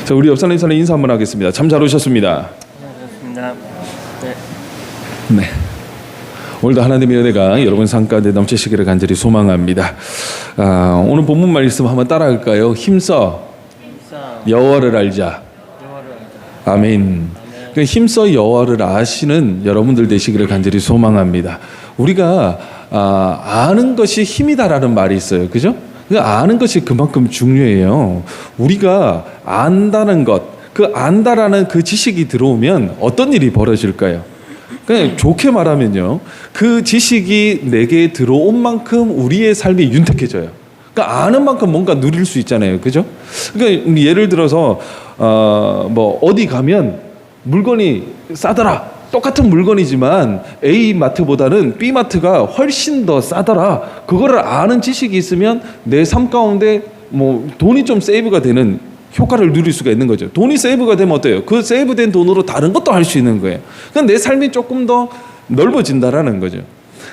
자, 우리 옆 사람 인사 한번 하겠습니다. 참 잘 오셨습니다. 반갑습니다. 네. 네. 오늘도 하나님의 은혜가 여러분 삶 가운데 넘치시기를 간절히 소망합니다. 오늘 본문 말씀 한번 따라할까요? 힘써 여호와를 알자. 아멘. 그 힘써 여호와를 아시는 여러분들 되시기를 간절히 소망합니다. 우리가 아는 것이 힘이다라는 말이 있어요. 그죠? 아는 것이 그만큼 중요해요. 우리가 안다는 것, 그 안다라는 그 지식이 들어오면 어떤 일이 벌어질까요? 그냥 좋게 말하면요, 그 지식이 내게 들어온 만큼 우리의 삶이 윤택해져요. 그러니까 아는 만큼 뭔가 누릴 수 있잖아요, 그죠? 그러니까 예를 들어서 뭐 어디 가면 물건이 싸더라. 똑같은 물건이지만 A 마트보다는 B 마트가 훨씬 더 싸더라. 그거를 아는 지식이 있으면 내 삶 가운데 뭐 돈이 좀 세이브가 되는 효과를 누릴 수가 있는 거죠. 돈이 세이브가 되면 어때요? 그 세이브된 돈으로 다른 것도 할 수 있는 거예요. 그러니까 내 삶이 조금 더 넓어진다라는 거죠.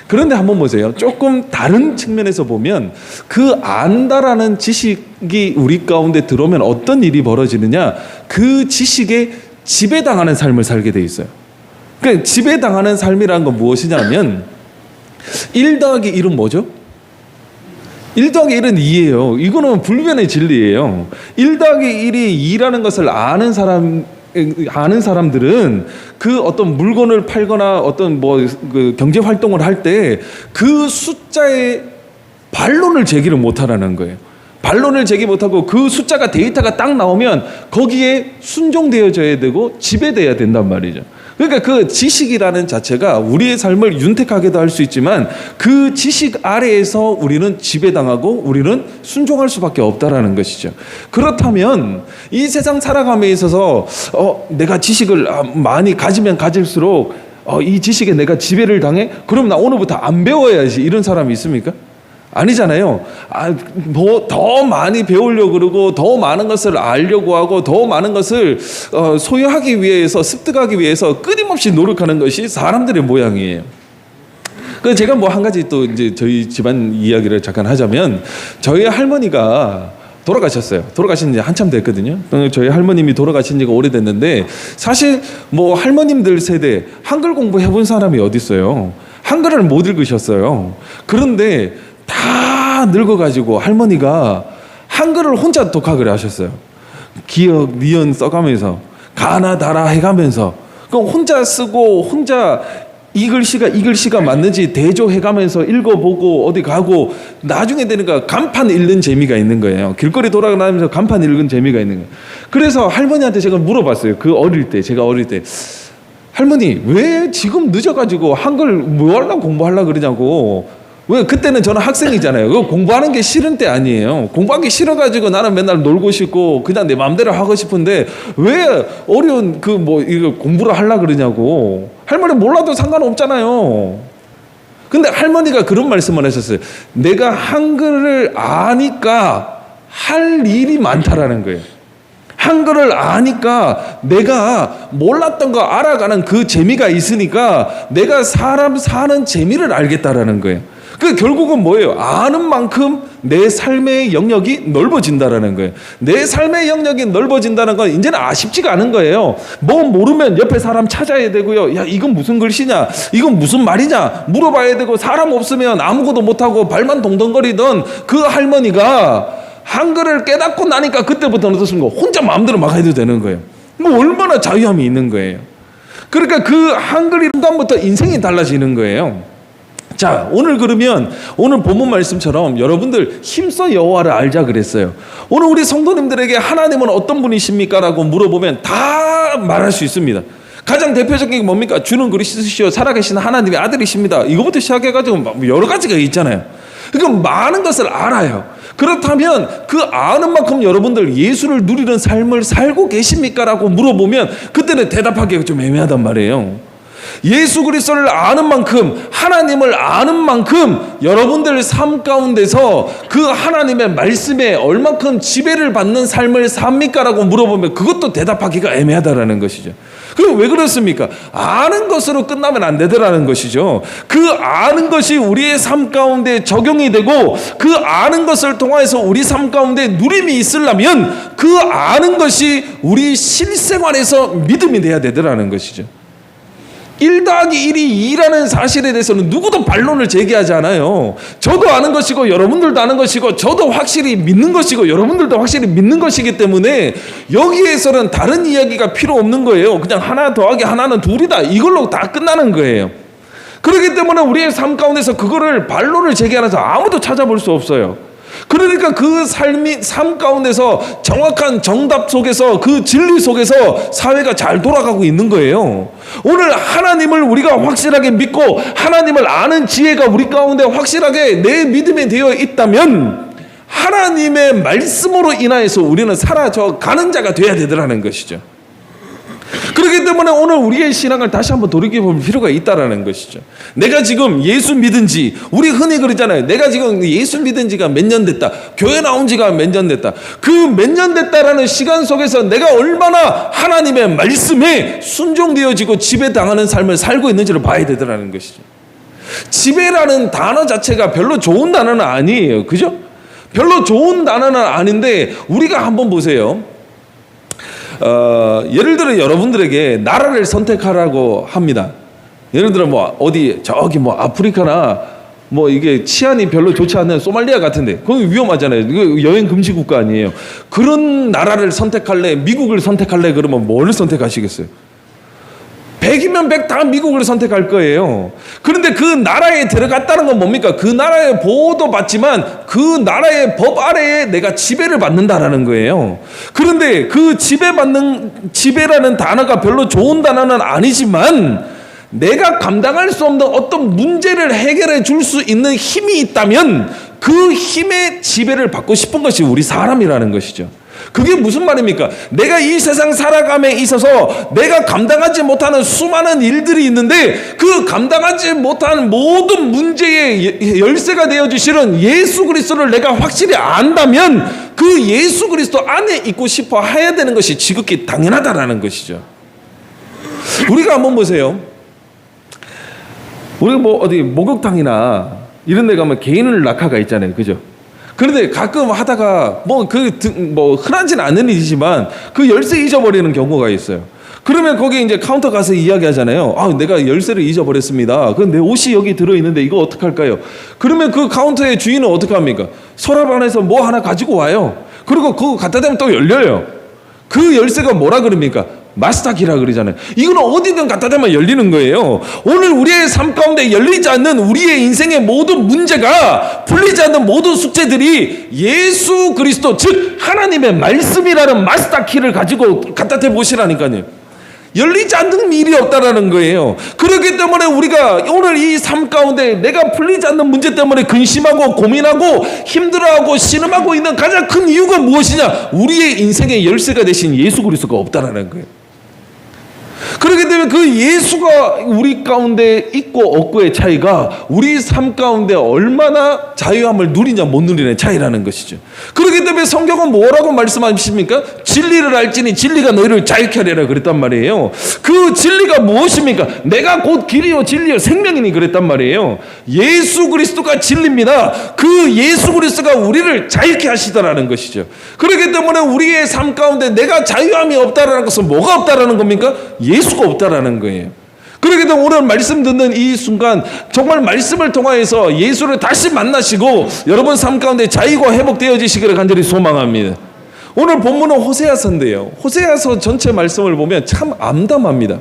그런데 한번 보세요. 조금 다른 측면에서 보면 그 안다라는 지식이 우리 가운데 들어오면 어떤 일이 벌어지느냐? 그 지식에 지배당하는 삶을 살게 돼 있어요. 그러니까 지배당하는 삶이라는 건 무엇이냐면 1 더하기 1은 뭐죠? 1 더하기 1은 2예요. 이거는 불변의 진리예요. 1 더하기 1이 2라는 것을 아는 사람들은 그 어떤 물건을 팔거나 어떤 그 경제 활동을 할 때 그 숫자에 반론을 제기를 못하라는 거예요. 반론을 제기 못하고 그 숫자가 데이터가 딱 나오면 거기에 순종되어져야 되고 지배돼야 된단 말이죠. 그러니까 그 지식이라는 자체가 우리의 삶을 윤택하게도 할 수 있지만 그 지식 아래에서 우리는 지배당하고 우리는 순종할 수밖에 없다라는 것이죠. 그렇다면 이 세상 살아감에 있어서 내가 지식을 많이 가지면 가질수록 이 지식에 내가 지배를 당해? 그럼 나 오늘부터 안 배워야지, 이런 사람이 있습니까? 아니잖아요. 뭐 더 많이 배우려고 그러고 더 많은 것을 알려고 하고 더 많은 것을 소유하기 위해서, 습득하기 위해서 끊임없이 노력하는 것이 사람들의 모양이에요. 그 제가 뭐 한 가지 또 이제 저희 집안 이야기를 잠깐 하자면, 저희 할머니가 돌아가셨어요. 돌아가신 지 한참 됐거든요. 저희 할머님이 돌아가신 지가 오래됐는데, 사실 뭐 할머님들 세대 한글 공부해본 사람이 어디 있어요? 한글을 못 읽으셨어요. 그런데 다 늙어가지고 할머니가 한글을 혼자 독학을 하셨어요. 기억, 니은 써가면서 가나 다라 해가면서 그럼 혼자 쓰고 혼자 이 글씨가 맞는지 대조해가면서 읽어보고 어디 가고, 나중에 되니까 간판 읽는 재미가 있는 거예요. 길거리 돌아다니면서 간판 읽은 재미가 있는 거예요. 그래서 할머니한테 제가 물어봤어요. 제가 어릴 때 할머니 왜 지금 늦어가지고 한글 뭐 하려고 공부하려고 그러냐고. 왜? 그때는 저는 학생이잖아요. 그거 공부하는 게 싫은 때 아니에요. 공부하기 싫어가지고 나는 맨날 놀고 싶고 그냥 내 마음대로 하고 싶은데 왜 어려운 이거 공부를 하려고 그러냐고. 할머니 몰라도 상관없잖아요. 근데 할머니가 그런 말씀을 하셨어요. 내가 한글을 아니까 할 일이 많다라는 거예요. 한글을 아니까 내가 몰랐던 거 알아가는 그 재미가 있으니까 내가 사람 사는 재미를 알겠다라는 거예요. 그 결국은 뭐예요? 아는 만큼 내 삶의 영역이 넓어진다라는 거예요. 내 삶의 영역이 넓어진다는 건 이제는 아쉽지가 않은 거예요. 뭐 모르면 옆에 사람 찾아야 되고요. 야, 이건 무슨 글씨냐? 이건 무슨 말이냐? 물어봐야 되고, 사람 없으면 아무것도 못하고 발만 동동거리던 그 할머니가 한글을 깨닫고 나니까 그때부터는 어떻습니까? 혼자 마음대로 막 해도 되는 거예요. 뭐 얼마나 자유함이 있는 거예요. 그러니까 그 한글이 순간부터 인생이 달라지는 거예요. 자, 오늘 그러면 오늘 본문 말씀처럼 여러분들 힘써 여호와를 알자 그랬어요. 오늘 우리 성도님들에게 하나님은 어떤 분이십니까? 라고 물어보면 다 말할 수 있습니다. 가장 대표적인 게 뭡니까? 주는 그리스도시요 살아계신 하나님의 아들이십니다. 이거부터 시작해가지고 여러 가지가 있잖아요. 그러니까 많은 것을 알아요. 그렇다면 그 아는 만큼 여러분들 예수를 누리는 삶을 살고 계십니까? 라고 물어보면 그때는 대답하기가 좀 애매하단 말이에요. 예수 그리스도를 아는 만큼, 하나님을 아는 만큼 여러분들 삶 가운데서 그 하나님의 말씀에 얼만큼 지배를 받는 삶을 삽니까라고 물어보면 그것도 대답하기가 애매하다라는 것이죠. 그럼 왜 그렇습니까? 아는 것으로 끝나면 안 되더라는 것이죠. 그 아는 것이 우리의 삶 가운데 적용이 되고 그 아는 것을 통해서 우리 삶 가운데 누림이 있으려면 그 아는 것이 우리 실생활에서 믿음이 돼야 되더라는 것이죠. 1 더하기 1이 2라는 사실에 대해서는 누구도 반론을 제기하지 않아요. 저도 아는 것이고 여러분들도 아는 것이고 저도 확실히 믿는 것이고 여러분들도 확실히 믿는 것이기 때문에 여기에서는 다른 이야기가 필요 없는 거예요. 그냥 하나 더하기 하나는 둘이다, 이걸로 다 끝나는 거예요. 그렇기 때문에 우리의 삶 가운데서 그거를 반론을 제기하는 사람 아무도 찾아볼 수 없어요. 그러니까 그 삶 가운데서 정확한 정답 속에서 그 진리 속에서 사회가 잘 돌아가고 있는 거예요. 오늘 하나님을 우리가 확실하게 믿고 하나님을 아는 지혜가 우리 가운데 확실하게 내 믿음에 되어 있다면 하나님의 말씀으로 인하여서 우리는 사라져 가는 자가 되어야 되더라는 것이죠. 그렇기 때문에 오늘 우리의 신앙을 다시 한번 돌이켜볼 필요가 있다라는 것이죠. 내가 지금 예수 믿은 지, 우리 흔히 그러잖아요. 내가 지금 예수 믿은 지가 몇 년 됐다. 교회 나온 지가 몇 년 됐다. 그 몇 년 됐다라는 시간 속에서 내가 얼마나 하나님의 말씀에 순종되어지고 지배당하는 삶을 살고 있는지를 봐야 되더라는 것이죠. 지배라는 단어 자체가 별로 좋은 단어는 아니에요. 그죠? 별로 좋은 단어는 아닌데 우리가 한번 보세요. 예를 들어 여러분들에게 나라를 선택하라고 합니다. 예를 들어 뭐 어디 저기 뭐 아프리카나 뭐 이게 치안이 별로 좋지 않은 소말리아 같은데 거기 위험하잖아요. 이거 여행 금지 국가 아니에요. 그런 나라를 선택할래, 미국을 선택할래 그러면 뭘 선택하시겠어요? 100이면 100 다 미국을 선택할 거예요. 그런데 그 나라에 들어갔다는 건 뭡니까? 그 나라의 보호도 받지만 그 나라의 법 아래에 내가 지배를 받는다라는 거예요. 그런데 그 지배라는 단어가 별로 좋은 단어는 아니지만 내가 감당할 수 없는 어떤 문제를 해결해 줄 수 있는 힘이 있다면 그 힘의 지배를 받고 싶은 것이 우리 사람이라는 것이죠. 그게 무슨 말입니까? 내가 이 세상 살아감에 있어서 내가 감당하지 못하는 수많은 일들이 있는데 그 감당하지 못한 모든 문제의 열쇠가 되어 주시는 예수 그리스도를 내가 확실히 안다면 그 예수 그리스도 안에 있고 싶어 해야 되는 것이 지극히 당연하다라는 것이죠. 우리가 한번 보세요. 우리가 뭐 어디 목욕탕이나 이런 데 가면 개인 락카가 있잖아요. 그죠? 그런데 가끔 하다가 뭐 흔하진 않은 일이지만 그 열쇠 잊어버리는 경우가 있어요. 그러면 거기 이제 카운터 가서 이야기하잖아요. 아, 내가 열쇠를 잊어버렸습니다. 그럼 내 옷이 여기 들어있는데 이거 어떡할까요? 그러면 그 카운터의 주인은 어떡합니까? 서랍 안에서 뭐 하나 가지고 와요. 그리고 그거 갖다 대면 또 열려요. 그 열쇠가 뭐라 그럽니까? 마스터키라 그러잖아요. 이거는 어디든 갖다 대면 열리는 거예요. 오늘 우리의 삶 가운데 열리지 않는 우리의 인생의 모든 문제가, 풀리지 않는 모든 숙제들이 예수 그리스도 즉 하나님의 말씀이라는 마스터키를 가지고 갖다 대 보시라니까요. 열리지 않는 일이 없다라는 거예요. 그렇기 때문에 우리가 오늘 이 삶 가운데 내가 풀리지 않는 문제 때문에 근심하고 고민하고 힘들어하고 신음하고 있는 가장 큰 이유가 무엇이냐? 우리의 인생의 열쇠가 되신 예수 그리스도가 없다라는 거예요. 그렇기 때문에 그 예수가 우리 가운데 있고 없고의 차이가 우리 삶 가운데 얼마나 자유함을 누리냐 못 누리냐의 차이라는 것이죠. 그렇기 때문에 성경은 뭐라고 말씀하십니까? 진리를 알지니 진리가 너희를 자유케 하리라 그랬단 말이에요. 그 진리가 무엇입니까? 내가 곧 길이요 진리요 생명이니 그랬단 말이에요. 예수 그리스도가 진리입니다. 그 예수 그리스도가 우리를 자유케 하시더라는 것이죠. 그렇기 때문에 우리의 삶 가운데 내가 자유함이 없다라는 것은 뭐가 없다라는 겁니까? 예수가 없다라는 거예요. 그렇기 때문에 오늘 말씀 듣는 이 순간 정말 말씀을 통하여서 예수를 다시 만나시고 여러분 삶 가운데 자유가 회복되어지시기를 간절히 소망합니다. 오늘 본문은 호세아서인데요. 호세아서 전체 말씀을 보면 참 암담합니다.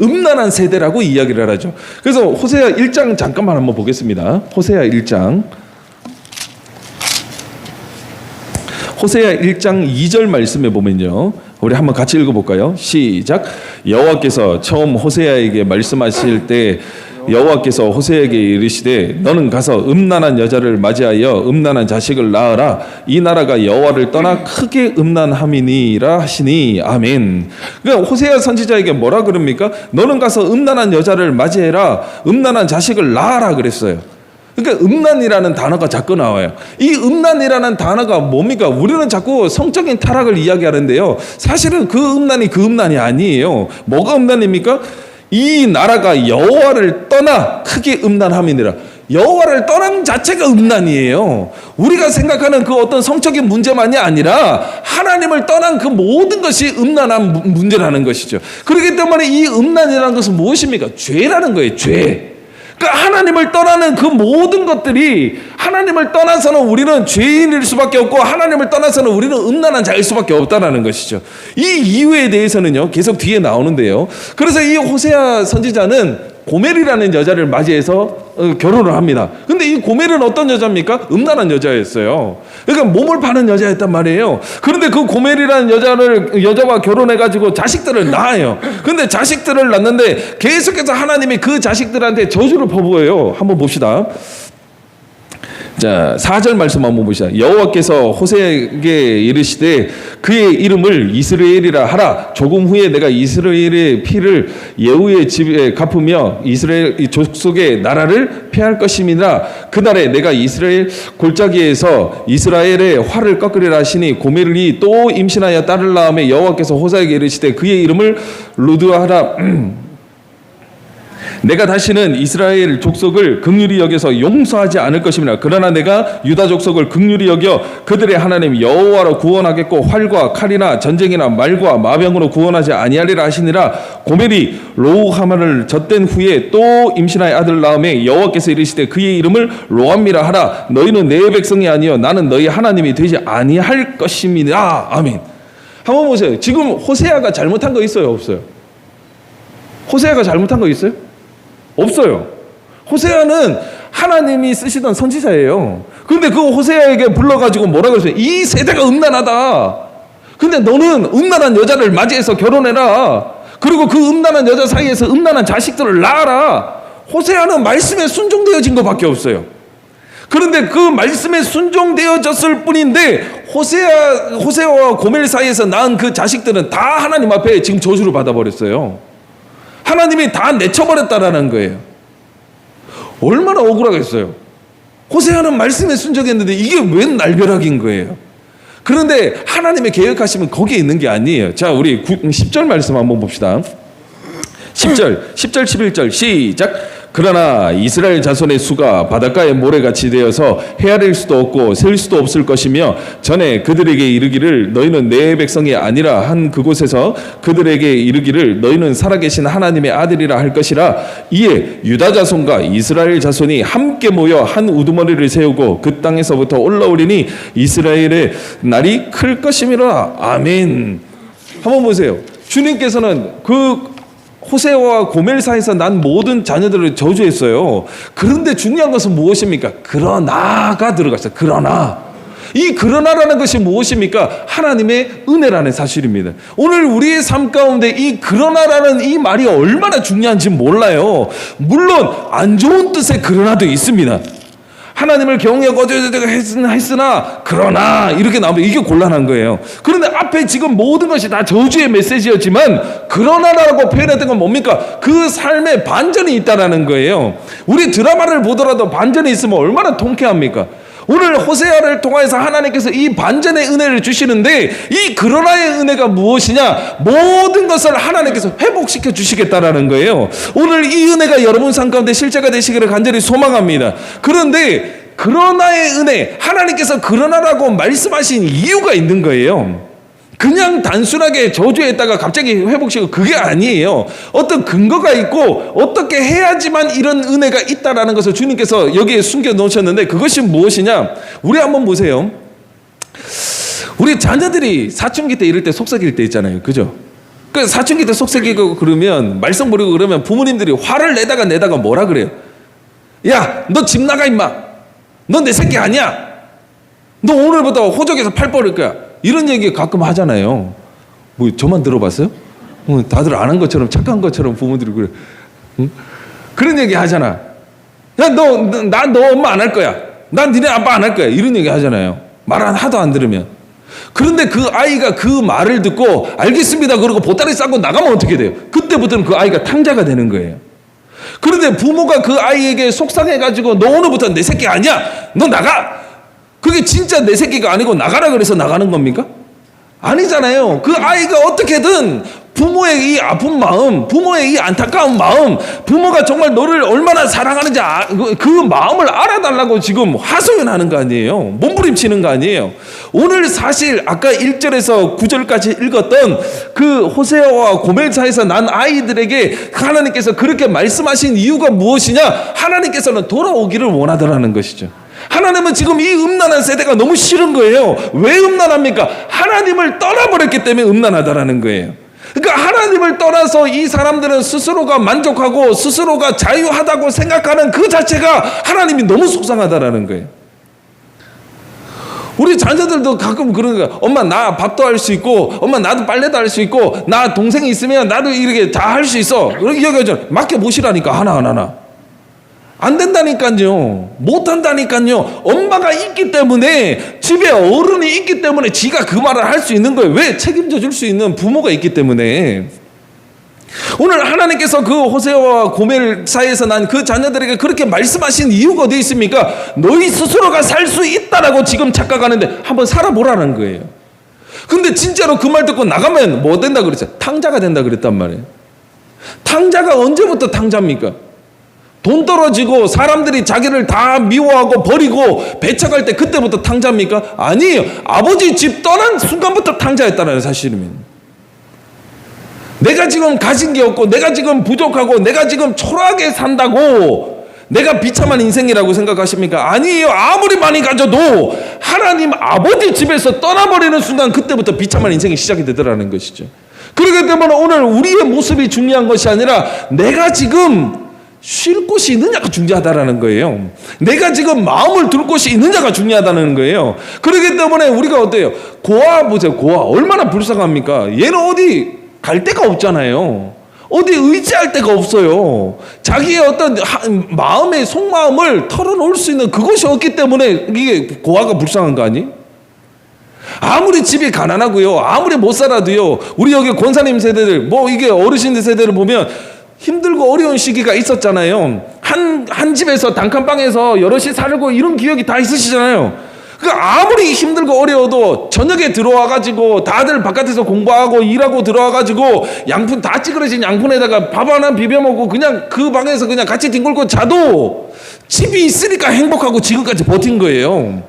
음란한 세대라고 이야기를 하죠. 그래서 호세아 1장 잠깐만 한번 보겠습니다. 호세아 1장 2절 말씀에 보면요. 우리 한번 같이 읽어볼까요? 시작. 여호와께서 처음 호세아에게 말씀하실 때 여호와께서 호세에게 이르시되 너는 가서 음란한 여자를 맞이하여 음란한 자식을 낳으라. 이 나라가 여호와를 떠나 크게 음란함이니라 하시니 아멘. 그러니까 호세아 선지자에게 뭐라 그럽니까? 너는 가서 음란한 여자를 맞이해라. 음란한 자식을 낳아라 그랬어요. 그러니까 음란이라는 단어가 자꾸 나와요. 이 음란이라는 단어가 뭡니까? 우리는 자꾸 성적인 타락을 이야기하는데요. 사실은 그 음란이 아니에요. 뭐가 음란입니까? 이 나라가 여호와를 떠나 크게 음란함이니라. 여호와를 떠난 자체가 음란이에요. 우리가 생각하는 그 어떤 성적인 문제만이 아니라 하나님을 떠난 그 모든 것이 음란한 문제라는 것이죠. 그렇기 때문에 이 음란이라는 것은 무엇입니까? 죄라는 거예요. 죄. 그러니까 하나님을 떠나는 그 모든 것들이, 하나님을 떠나서는 우리는 죄인일 수밖에 없고 하나님을 떠나서는 우리는 음란한 자일 수밖에 없다는 것이죠. 이 이유에 대해서는요 계속 뒤에 나오는데요. 그래서 이 호세아 선지자는 고멜이라는 여자를 맞이해서 결혼을 합니다. 근데 이 고멜은 어떤 여자입니까? 음란한 여자였어요. 그러니까 몸을 파는 여자였단 말이에요. 그런데 그 고멜이라는 여자와 결혼해가지고 자식들을 낳아요. 근데 자식들을 낳는데 계속해서 하나님이 그 자식들한테 저주를 퍼부어요. 한번 봅시다. 자, 4절 말씀 한번 보시다. 여호와께서 호세에게 이르시되 그의 이름을 이스라엘이라 하라. 조금 후에 내가 이스라엘의 피를 예후의 집에 갚으며 이스라엘 족속의 나라를 피할 것임이라. 그날에 내가 이스라엘 골짜기에서 이스라엘의 활을 꺾으리라 하시니 고멜이 또 임신하여 딸을 낳음에 여호와께서 호세에게 이르시되 그의 이름을 루드하라. 내가 다시는 이스라엘 족속을 긍휼히 여겨서 용서하지 않을 것입니다. 그러나 내가 유다 족속을 긍휼히 여겨 그들의 하나님 여호와로 구원하겠고 활과 칼이나 전쟁이나 말과 마병으로 구원하지 아니하리라 하시니라. 고멜이 로하마를 젖된 후에 또 임신하여 아들 낳음에 여호와께서 이르시되 그의 이름을 로암미라 하라. 너희는 내 백성이 아니요 나는 너희 하나님이 되지 아니할 것임이라. 아멘. 한번 보세요. 지금 호세아가 잘못한 거 있어요, 없어요? 호세아가 잘못한 거 있어요? 없어요. 호세아는 하나님이 쓰시던 선지자예요. 그런데 그 호세아에게 불러가지고 뭐라 그랬어요? 이 세대가 음란하다. 근데 너는 음란한 여자를 맞이해서 결혼해라. 그리고 그 음란한 여자 사이에서 음란한 자식들을 낳아라. 호세아는 말씀에 순종되어진 것밖에 없어요. 그런데 그 말씀에 순종되어졌을 뿐인데 호세아와 고멜 사이에서 낳은 그 자식들은 다 하나님 앞에 지금 저주를 받아버렸어요. 하나님이 다 내쳐버렸다라는 거예요. 얼마나 억울하겠어요. 호세아는 말씀에 순종했는데 이게 웬 날벼락인 거예요. 그런데 하나님의 계획하시면 거기에 있는 게 아니에요. 자, 우리 10절 말씀 한번 봅시다. 10절 11절 시작. 그러나 이스라엘 자손의 수가 바닷가의 모래같이 되어서 헤아릴 수도 없고 셀 수도 없을 것이며 전에 그들에게 이르기를 너희는 내 백성이 아니라 한 그곳에서 그들에게 이르기를 너희는 살아계신 하나님의 아들이라 할 것이라. 이에 유다 자손과 이스라엘 자손이 함께 모여 한 우두머리를 세우고 그 땅에서부터 올라오리니 이스라엘의 날이 클 것임이라. 아멘. 한번 보세요. 주님께서는 그 호세아와 고멜 사이에서 난 모든 자녀들을 저주했어요. 그런데 중요한 것은 무엇입니까? 그러나가 들어갔어요. 그러나. 이 그러나라는 것이 무엇입니까? 하나님의 은혜라는 사실입니다. 오늘 우리의 삶 가운데 이 그러나라는 이 말이 얼마나 중요한지 몰라요. 물론 안 좋은 뜻의 그러나도 있습니다. 하나님을 경외하고 했으나 그러나 이렇게 나오면 이게 곤란한 거예요. 그런데 앞에 지금 모든 것이 다 저주의 메시지였지만 그러나라고 표현했던 건 뭡니까? 그 삶에 반전이 있다라는 거예요. 우리 드라마를 보더라도 반전이 있으면 얼마나 통쾌합니까? 오늘 호세아를 통해서 하나님께서 이 반전의 은혜를 주시는데 이 그러나의 은혜가 무엇이냐? 모든 것을 하나님께서 회복시켜 주시겠다라는 거예요. 오늘 이 은혜가 여러분 삶 가운데 실제가 되시기를 간절히 소망합니다. 그런데 그러나의 은혜, 하나님께서 그러나라고 말씀하신 이유가 있는 거예요. 그냥 단순하게 저주했다가 갑자기 회복시키고 그게 아니에요. 어떤 근거가 있고 어떻게 해야지만 이런 은혜가 있다라는 것을 주님께서 여기에 숨겨 놓으셨는데 그것이 무엇이냐? 우리 한번 보세요. 우리 자녀들이 사춘기 때 이럴 때 속삭일 때 있잖아요. 그죠? 그 사춘기 때 속삭이고 그러면 말썽 부리고 그러면 부모님들이 화를 내다가 뭐라 그래요? 야, 너 집 나가 임마. 너 내 새끼 아니야. 너 오늘부터 호적에서 팔 뻗을 거야. 이런 얘기 가끔 하잖아요. 뭐 저만 들어봤어요? 다들 아는 것처럼 착한 것처럼 부모들이 그래. 응? 그런 얘기 하잖아. 야, 너 엄마 안 할 거야. 난 니네 아빠 안 할 거야. 이런 얘기 하잖아요. 말 하도 안 들으면. 그런데 그 아이가 그 말을 듣고 알겠습니다 그러고 보따리 싸고 나가면 어떻게 돼요? 그때부터는 그 아이가 탕자가 되는 거예요. 그런데 부모가 그 아이에게 속상해가지고 너 오늘부터 내 새끼 아니야. 너 나가. 그게 진짜 내 새끼가 아니고 나가라 그래서 나가는 겁니까? 아니잖아요. 그 아이가 어떻게든 부모의 이 아픈 마음, 부모의 이 안타까운 마음, 부모가 정말 너를 얼마나 사랑하는지 그 마음을 알아달라고 지금 하소연하는 거 아니에요. 몸부림치는 거 아니에요. 오늘 사실 아까 1절에서 9절까지 읽었던 그 호세아와 고멜 사이에서 난 아이들에게 하나님께서 그렇게 말씀하신 이유가 무엇이냐? 하나님께서는 돌아오기를 원하더라는 것이죠. 하나님은 지금 이 음란한 세대가 너무 싫은 거예요. 왜 음란합니까? 하나님을 떠나버렸기 때문에 음란하다라는 거예요. 그러니까 하나님을 떠나서 이 사람들은 스스로가 만족하고 스스로가 자유하다고 생각하는 그 자체가 하나님이 너무 속상하다라는 거예요. 우리 자녀들도 가끔 그런 거야. 엄마 나 밥도 할 수 있고, 엄마 나도 빨래도 할 수 있고, 나 동생이 있으면 나도 이렇게 다 할 수 있어. 그렇게 이야기하죠. 맡겨보시라니까 하나하나. 안 된다니까요. 못 한다니까요. 엄마가 있기 때문에, 집에 어른이 있기 때문에 지가 그 말을 할 수 있는 거예요. 왜? 책임져 줄 수 있는 부모가 있기 때문에. 오늘 하나님께서 그 호세아와 고멜 사이에서 난 그 자녀들에게 그렇게 말씀하신 이유가 어디 있습니까? 너희 스스로가 살 수 있다라고 지금 착각하는데 한번 살아보라는 거예요. 근데 진짜로 그 말 듣고 나가면 뭐 된다 그랬어요? 탕자가 된다 그랬단 말이에요. 탕자가 언제부터 탕자입니까? 돈 떨어지고 사람들이 자기를 다 미워하고 버리고 배척할 때 그때부터 탕자입니까? 아니에요. 아버지 집 떠난 순간부터 탕자였다는 사실이면. 내가 지금 가진 게 없고 내가 지금 부족하고 내가 지금 초라하게 산다고 내가 비참한 인생이라고 생각하십니까? 아니에요. 아무리 많이 가져도 하나님 아버지 집에서 떠나버리는 순간 그때부터 비참한 인생이 시작이 되더라는 것이죠. 그렇기 때문에 오늘 우리의 모습이 중요한 것이 아니라 내가 지금 쉴 곳이 있느냐가 중요하다라는 거예요. 내가 지금 마음을 둘 곳이 있느냐가 중요하다는 거예요. 그렇기 때문에 우리가 어때요? 고아 보세요. 고아 얼마나 불쌍합니까? 얘는 어디 갈 데가 없잖아요. 어디 의지할 데가 없어요. 자기의 어떤 마음의 속마음을 털어놓을 수 있는 그것이 없기 때문에 이게 고아가 불쌍한 거 아니? 아무리 집이 가난하고요, 아무리 못 살아도요, 우리 여기 권사님 세대들, 뭐 이게 어르신들 세대를 보면 힘들고 어려운 시기가 있었잖아요. 한 집에서 단칸방에서 여럿이 살고 이런 기억이 다 있으시잖아요. 그러니까 아무리 힘들고 어려워도 저녁에 들어와가지고 다들 바깥에서 공부하고 일하고 들어와가지고 양푼 다 찌그러진 양푼에다가 밥 하나 비벼 먹고 그냥 그 방에서 그냥 같이 뒹굴고 자도 집이 있으니까 행복하고 지금까지 버틴 거예요.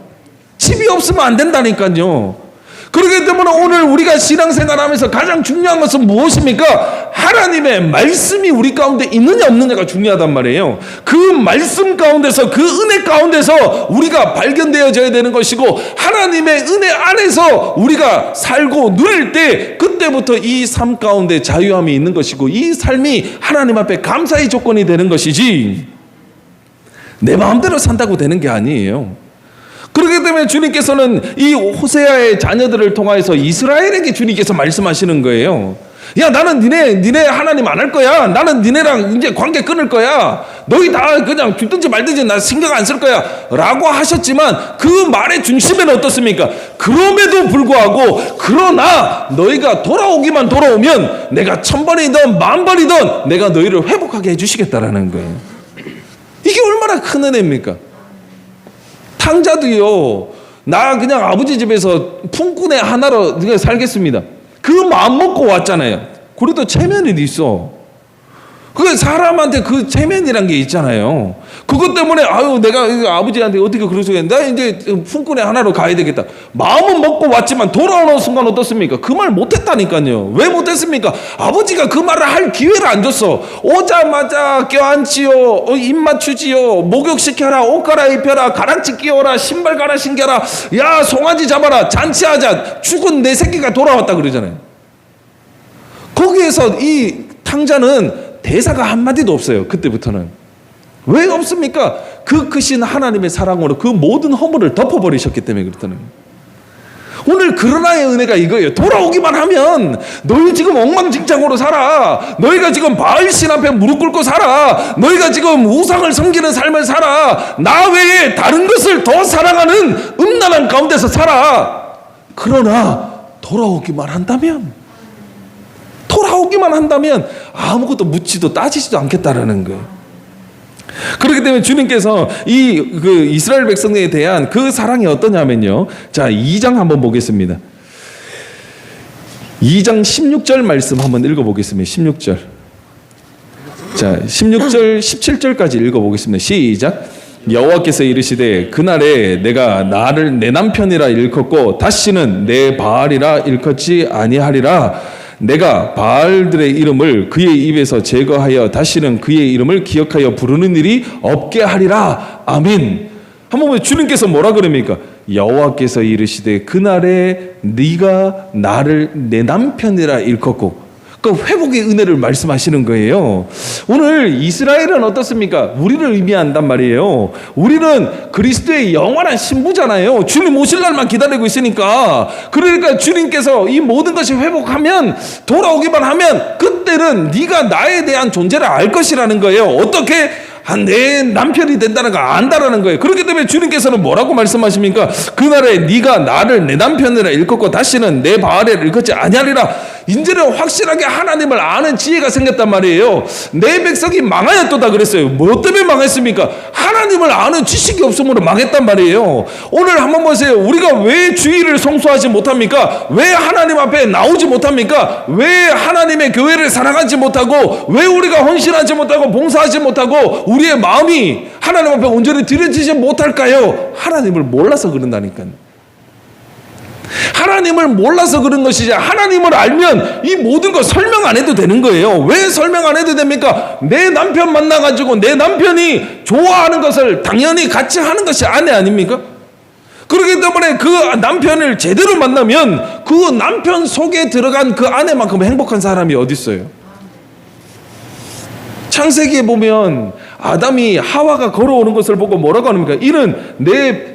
집이 없으면 안 된다니까요. 그렇기 때문에 오늘 우리가 신앙생활하면서 가장 중요한 것은 무엇입니까? 하나님의 말씀이 우리 가운데 있느냐 없느냐가 중요하단 말이에요. 그 말씀 가운데서 그 은혜 가운데서 우리가 발견되어져야 되는 것이고 하나님의 은혜 안에서 우리가 살고 누릴 때 그때부터 이 삶 가운데 자유함이 있는 것이고 이 삶이 하나님 앞에 감사의 조건이 되는 것이지 내 마음대로 산다고 되는 게 아니에요. 그렇기 때문에 주님께서는 이 호세아의 자녀들을 통하여서 이스라엘에게 주님께서 말씀하시는 거예요. 야, 나는 니네 하나님 안 할 거야. 나는 니네랑 이제 관계 끊을 거야. 너희 다 그냥 죽든지 말든지 나 신경 안 쓸 거야. 라고 하셨지만 그 말의 중심에는 어떻습니까? 그럼에도 불구하고 그러나 너희가 돌아오기만 돌아오면 내가 1000번이든 10,000번이든 내가 너희를 회복하게 해주시겠다라는 거예요. 이게 얼마나 큰 은혜입니까? 탕자도요, 나 그냥 아버지 집에서 품꾼의 하나로 살겠습니다. 그 마음 먹고 왔잖아요. 그래도 체면이 있어. 그 사람한테 그 체면이란 게 있잖아요. 그것 때문에 아유 내가 아버지한테 어떻게 그럴 수가 있나? 나 이제 품꾼의 하나로 가야 되겠다. 마음은 먹고 왔지만 돌아오는 순간 어떻습니까? 그 말 못했다니까요. 왜 못했습니까? 아버지가 그 말을 할 기회를 안 줬어. 오자마자 껴안지요, 입 맞추지요, 목욕시켜라, 옷 갈아입혀라, 가락지 끼워라, 신발 갈아 신겨라, 야 송아지 잡아라, 잔치하자, 죽은 내 새끼가 돌아왔다 그러잖아요. 거기에서 이 탕자는 대사가 한마디도 없어요. 그때부터는. 왜 없습니까? 그 크신 하나님의 사랑으로 그 모든 허물을 덮어버리셨기 때문에 그렇다는 거예요. 오늘 그러나의 은혜가 이거예요. 돌아오기만 하면 너희 지금 엉망진창으로 살아. 너희가 지금 바알신 앞에 무릎 꿇고 살아. 너희가 지금 우상을 섬기는 삶을 살아. 나 외에 다른 것을 더 사랑하는 음란한 가운데서 살아. 그러나 돌아오기만 한다면 아무것도 묻지도 따지지도 않겠다라는 거예요. 그렇기 때문에 주님께서 그 이스라엘 백성에 대한 그 사랑이 어떠냐면요. 자, 2장 한번 보겠습니다. 2장 16절 말씀 한번 읽어보겠습니다. 16절. 자, 16절 17절까지 읽어보겠습니다. 시작. 여호와께서 이르시되 그날에 내가 나를 내 남편이라 일컫고 다시는 내 바알이라 일컫지 아니하리라. 내가 바알들의 이름을 그의 입에서 제거하여 다시는 그의 이름을 기억하여 부르는 일이 없게 하리라. 아멘. 한번 보면 주님께서 뭐라 그럽니까? 여호와께서 이르시되 그날에 네가 나를 내 남편이라 일컫고, 그 회복의 은혜를 말씀하시는 거예요. 오늘 이스라엘은 어떻습니까? 우리를 의미한단 말이에요. 우리는 그리스도의 영원한 신부잖아요. 주님 오실 날만 기다리고 있으니까. 그러니까 주님께서 이 모든 것이 회복하면, 돌아오기만 하면 그때는 네가 나에 대한 존재를 알 것이라는 거예요. 어떻게? 내 남편이 된다는 거 안다라는 거예요. 그렇기 때문에 주님께서는 뭐라고 말씀하십니까? 그날에 네가 나를 내 남편이라 일컫고 다시는 내 바알이라 일컫지 아니하리라. 이제는 확실하게 하나님을 아는 지혜가 생겼단 말이에요. 내 백성이 망하였도다 그랬어요. 뭐 때문에 망했습니까? 하나님을 아는 지식이 없음으로 망했단 말이에요. 오늘 한번 보세요. 우리가 왜 주의를 성수하지 못합니까? 왜 하나님 앞에 나오지 못합니까? 왜 하나님의 교회를 사랑하지 못하고, 왜 우리가 헌신하지 못하고 봉사하지 못하고 우리의 마음이 하나님 앞에 온전히 드려지지 못할까요? 하나님을 몰라서 그런다니까요. 하나님을 몰라서 그런 것이지, 하나님을 알면 이 모든 거 설명 안 해도 되는 거예요. 왜 설명 안 해도 됩니까? 내 남편 만나가지고 내 남편이 좋아하는 것을 당연히 같이 하는 것이 아내 아닙니까? 그렇기 때문에 그 남편을 제대로 만나면 그 남편 속에 들어간 그 아내만큼 행복한 사람이 어디 있어요? 창세기에 보면 아담이 하와가 걸어오는 것을 보고 뭐라고 합니까? 이는 내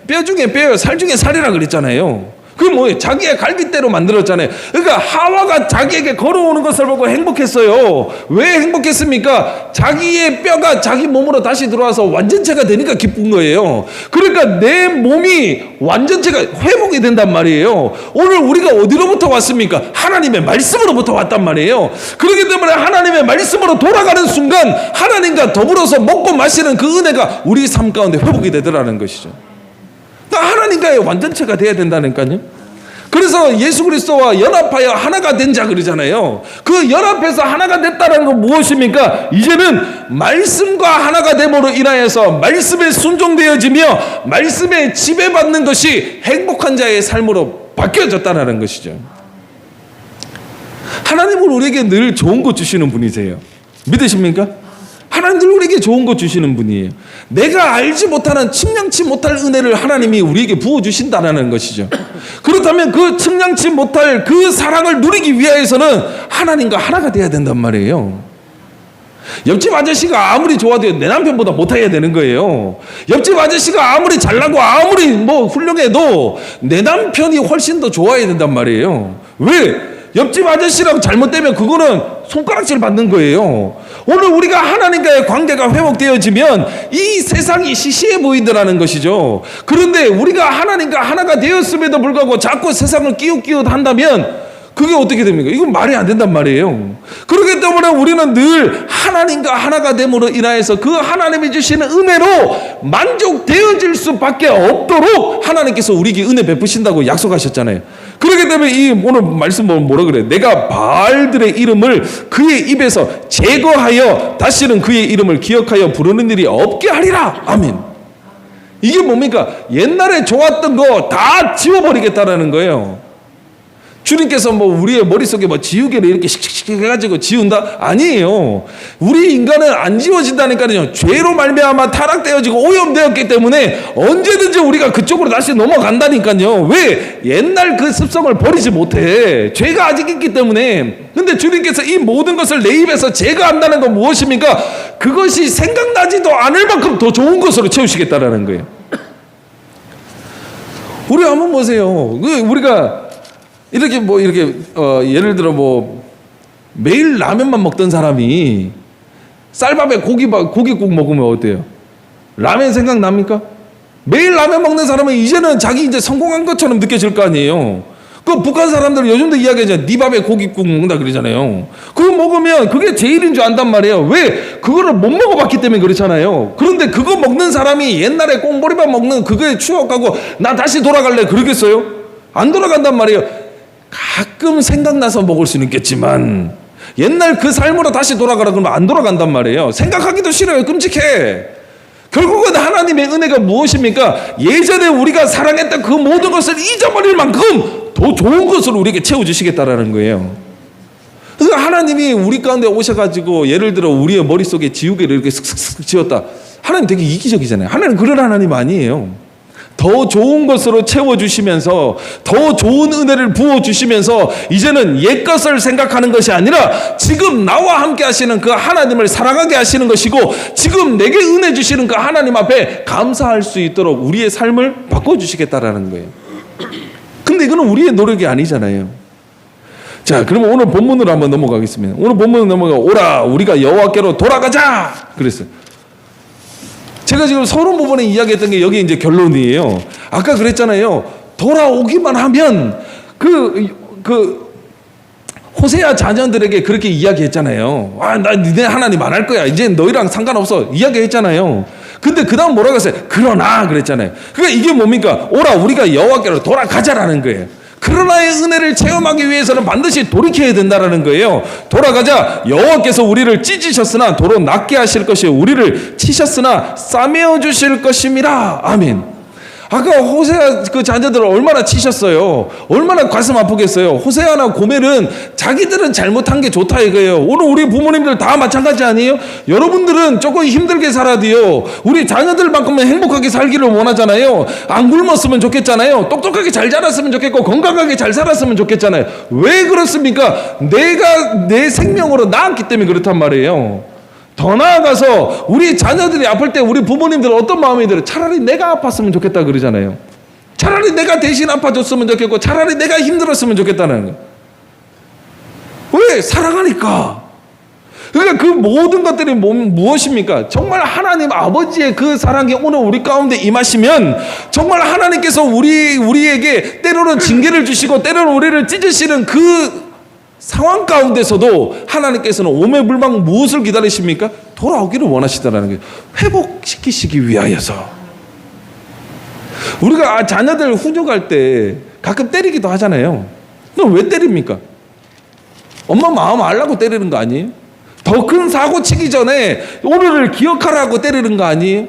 뼈 중에 뼈요, 살 중에 살이라 그랬잖아요. 그게 뭐예요? 자기의 갈빗대로 만들었잖아요. 그러니까 하와가 자기에게 걸어오는 것을 보고 행복했어요. 왜 행복했습니까? 자기의 뼈가 자기 몸으로 다시 들어와서 완전체가 되니까 기쁜 거예요. 그러니까 내 몸이 완전체가 회복이 된단 말이에요. 오늘 우리가 어디로부터 왔습니까? 하나님의 말씀으로부터 왔단 말이에요. 그렇기 때문에 하나님의 말씀으로 돌아가는 순간 하나님과 더불어서 먹고 마시는 그 은혜가 우리 삶 가운데 회복이 되더라는 것이죠. 하나님과의 완전체가 돼야 된다니까요. 그래서 예수 그리스도와 연합하여 하나가 된 자 그러잖아요. 그 연합해서 하나가 됐다는 건 무엇입니까? 이제는 말씀과 하나가 됨으로 인하여서 말씀에 순종되어지며 말씀에 지배받는 것이 행복한 자의 삶으로 바뀌어졌다는 것이죠. 하나님은 우리에게 늘 좋은 것 주시는 분이세요. 믿으십니까? 하나님 늘 우리에게 좋은 것 주시는 분이에요. 내가 알지 못하는 측량치 못할 은혜를 하나님이 우리에게 부어주신다는 것이죠. 그렇다면 그 측량치 못할 그 사랑을 누리기 위해서는 하나님과 하나가 돼야 된단 말이에요. 옆집 아저씨가 아무리 좋아도 내 남편보다 못해야 되는 거예요. 옆집 아저씨가 아무리 잘나고 아무리 훌륭해도 내 남편이 훨씬 더 좋아야 된단 말이에요. 왜? 옆집 아저씨랑 잘못되면 그거는 손가락질 받는 거예요. 오늘 우리가 하나님과의 관계가 회복되어지면 이 세상이 시시해 보이더라는 것이죠. 그런데 우리가 하나님과 하나가 되었음에도 불구하고 자꾸 세상을 끼웃끼웃 한다면 그게 어떻게 됩니까? 이건 말이 안 된단 말이에요. 그렇기 때문에 우리는 늘 하나님과 하나가 됨으로 인하여서 그 하나님이 주시는 은혜로 만족되어질 수밖에 없도록 하나님께서 우리에게 은혜 베푸신다고 약속하셨잖아요. 그렇기 때문에 이 오늘 말씀 보면 뭐라 그래요? 내가 바알들의 이름을 그의 입에서 제거하여 다시는 그의 이름을 기억하여 부르는 일이 없게 하리라. 아멘. 이게 뭡니까? 옛날에 좋았던 거 다 지워버리겠다라는 거예요. 주님께서 우리의 머릿속에 지우개를 이렇게 씩씩씩 해가지고 지운다? 아니에요. 우리 인간은 안 지워진다니까요. 죄로 말미암아 타락되어지고 오염되었기 때문에 언제든지 우리가 그쪽으로 다시 넘어간다니까요. 왜? 옛날 그 습성을 버리지 못해. 죄가 아직 있기 때문에. 근데 주님께서 이 모든 것을 내 입에서 제거한다는 건 무엇입니까? 그것이 생각나지도 않을 만큼 더 좋은 것으로 채우시겠다라는 거예요. 우리 한번 보세요. 우리가 이렇게 뭐 이렇게 예를 들어 뭐 매일 라면만 먹던 사람이 쌀밥에 고기국 먹으면 어때요? 라면 생각납니까? 매일 라면 먹는 사람은 이제는 자기 이제 성공한 것처럼 느껴질 거 아니에요. 그 북한 사람들 요즘도 이야기하잖아요. 네 밥에 고깃국 먹는다 그러잖아요. 그거 먹으면 그게 제일인 줄 안단 말이에요. 왜? 그거를 못 먹어봤기 때문에 그렇잖아요. 그런데 그거 먹는 사람이 옛날에 꽁보리밥 먹는 그거에 추억하고 나 다시 돌아갈래 그러겠어요? 안 돌아간단 말이에요. 가끔 생각나서 먹을 수는 있겠지만 옛날 그 삶으로 다시 돌아가라 그러면 안 돌아간단 말이에요. 생각하기도 싫어요. 끔찍해. 결국은 하나님의 은혜가 무엇입니까? 예전에 우리가 사랑했던 그 모든 것을 잊어버릴 만큼 더 좋은 것으로 우리에게 채워주시겠다라는 거예요. 그러니까 하나님이 우리 가운데 오셔가지고 예를 들어 우리의 머릿속에 지우개를 이렇게 슥슥슥 지었다. 하나님 되게 이기적이잖아요. 하나님 그런 하나님 아니에요. 더 좋은 것으로 채워주시면서 더 좋은 은혜를 부어주시면서 이제는 옛것을 생각하는 것이 아니라 지금 나와 함께 하시는 그 하나님을 사랑하게 하시는 것이고 지금 내게 은혜 주시는 그 하나님 앞에 감사할 수 있도록 우리의 삶을 바꿔주시겠다라는 거예요. 근데 이거는 우리의 노력이 아니잖아요. 자, 그러면 오늘 본문으로 한번 넘어가겠습니다. 오늘 본문으로 오라 우리가 여호와께로 돌아가자 그랬어요. 제가 지금 서론 부분에 이야기했던 게 여기 이제 결론이에요. 아까 그랬잖아요. 돌아오기만 하면 그 호세아 자녀들에게 그렇게 이야기했잖아요. 나 니네 하나님 안 할 거야. 이제 너희랑 상관없어. 이야기했잖아요. 근데 그 다음 뭐라고 했어요? 그러나 그랬잖아요. 그러니까 이게 뭡니까? 오라 우리가 여호와께로 돌아가자라는 거예요. 그러나의 은혜를 체험하기 위해서는 반드시 돌이켜야 된다라는 거예요. 돌아가자. 여호와께서 우리를 찢으셨으나 도로 낫게 하실 것이요 우리를 치셨으나 싸매어 주실 것임이라. 아멘. 아까 호세아 그 자녀들을 얼마나 치셨어요. 얼마나 가슴 아프겠어요. 호세아나 고멜은 자기들은 잘못한 게 좋다 이거예요. 오늘 우리 부모님들 다 마찬가지 아니에요? 여러분들은 조금 힘들게 살아도요 우리 자녀들만큼은 행복하게 살기를 원하잖아요. 안 굶었으면 좋겠잖아요. 똑똑하게 잘 자랐으면 좋겠고 건강하게 잘 살았으면 좋겠잖아요. 왜 그렇습니까? 내가 내 생명으로 낳았기 때문에 그렇단 말이에요. 더 나아가서 우리 자녀들이 아플 때 우리 부모님들은 어떤 마음이 들어요? 차라리 내가 아팠으면 좋겠다 그러잖아요. 차라리 내가 대신 아파줬으면 좋겠고 차라리 내가 힘들었으면 좋겠다는 거예요. 왜? 사랑하니까. 그러니까 그 모든 것들이 무엇입니까? 정말 하나님 아버지의 그 사랑이 오늘 우리 가운데 임하시면 정말 하나님께서 우리에게 때로는 징계를 주시고 때로는 우리를 찢으시는 그 상황 가운데서도 하나님께서는 오매불망 무엇을 기다리십니까? 돌아오기를 원하시다라는 게 회복시키시기 위하여서. 우리가 자녀들 훈육할 때 가끔 때리기도 하잖아요. 그럼 왜 때립니까? 엄마 마음 알라고 때리는 거 아니에요? 더 큰 사고 치기 전에 오늘을 기억하라고 때리는 거 아니에요?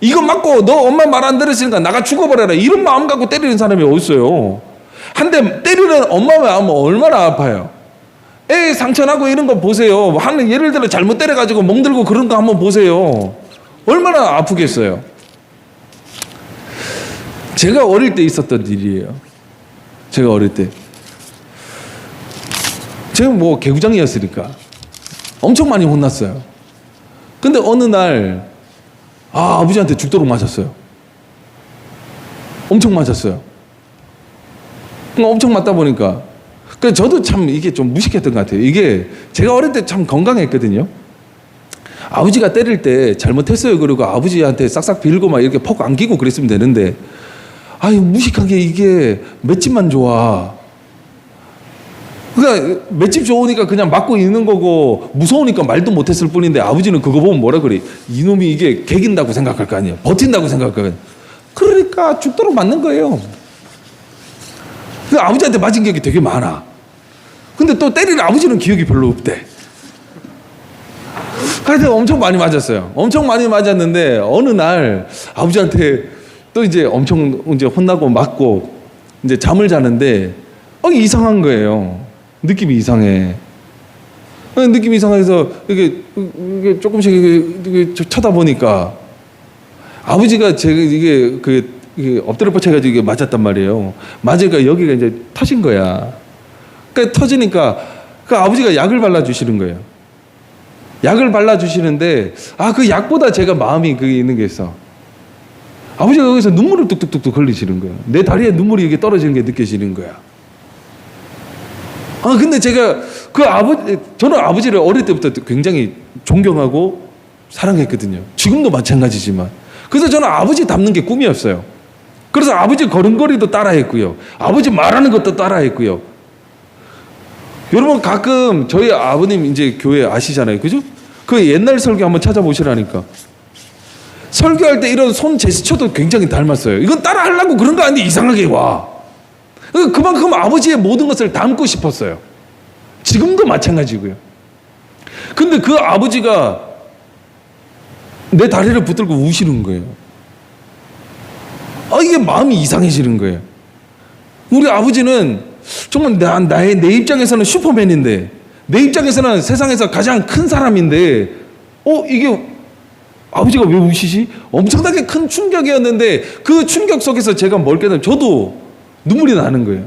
이거 맞고 너 엄마 말 안 들으시니까 나가 죽어버려라 이런 마음 갖고 때리는 사람이 어딨어요? 한 대 때리는 엄마 마음은 얼마나 아파요? 애 상처나고 이런 거 보세요. 예를 들어 잘못 때려가지고 멍들고 그런 거 한번 보세요. 얼마나 아프겠어요. 제가 어릴 때 있었던 일이에요. 제가 어릴 때 제가 뭐 개구장이었으니까 엄청 많이 혼났어요. 근데 어느 날 아버지한테 죽도록 맞았어요. 엄청 맞았어요. 엄청 맞다 보니까 저도 참 이게 좀 무식했던 것 같아요. 이게 제가 어릴 때 참 건강했거든요. 아버지가 때릴 때 잘못했어요. 그리고 아버지한테 싹싹 빌고 막 이렇게 퍽 안기고 그랬으면 되는데 무식하게 이게 맷집만 좋아. 그러니까 맷집 좋으니까 그냥 맞고 있는 거고 무서우니까 말도 못했을 뿐인데 아버지는 그거 보면 뭐라 그래? 이놈이 이게 개긴다고 생각할 거 아니에요. 버틴다고 생각할 거 아니에요. 그러니까 죽도록 맞는 거예요. 아버지한테 맞은 기억이 되게 많아. 근데 또 때리는 아버지는 기억이 별로 없대. 하여튼 엄청 많이 맞았어요. 엄청 많이 맞았는데 어느 날 아버지한테 또 이제 엄청 이제 혼나고 맞고 이제 잠을 자는데 이상한 거예요. 느낌이 이상해. 느낌이 이상해서 이게 조금씩 이게 쳐다보니까 아버지가 이게 엎드려 뻗쳐가지고 이게 맞았단 말이에요. 맞으니까 여기가 이제 터진 거야. 그러니까 터지니까 그 아버지가 약을 발라주시는 거예요. 약을 발라주시는데 그 약보다 제가 마음이 있는 게 있어. 아버지가 거기서 눈물을 뚝뚝뚝뚝 흘리시는 거예요. 내 다리에 눈물이 이렇게 떨어지는 게 느껴지는 거야. 근데 제가 저는 아버지를 어릴 때부터 굉장히 존경하고 사랑했거든요. 지금도 마찬가지지만. 그래서 저는 아버지 닮는 게 꿈이었어요. 그래서 아버지 걸음걸이도 따라했고요. 아버지 말하는 것도 따라했고요. 여러분 가끔 저희 아버님 이제 교회 아시잖아요. 그죠? 그 옛날 설교 한번 찾아보시라니까. 설교할 때 이런 손 제스처도 굉장히 닮았어요. 이건 따라 하려고 그런 거 아닌데 이상하게 와. 그만큼 아버지의 모든 것을 닮고 싶었어요. 지금도 마찬가지고요. 근데 그 아버지가 내 다리를 붙들고 우시는 거예요. 이게 마음이 이상해지는 거예요. 우리 아버지는 정말 내 입장에서는 슈퍼맨인데, 내 입장에서는 세상에서 가장 큰 사람인데, 이게 아버지가 왜 우시지? 엄청나게 큰 충격이었는데, 그 충격 속에서 제가 뭘 깨달으면 저도 눈물이 나는 거예요.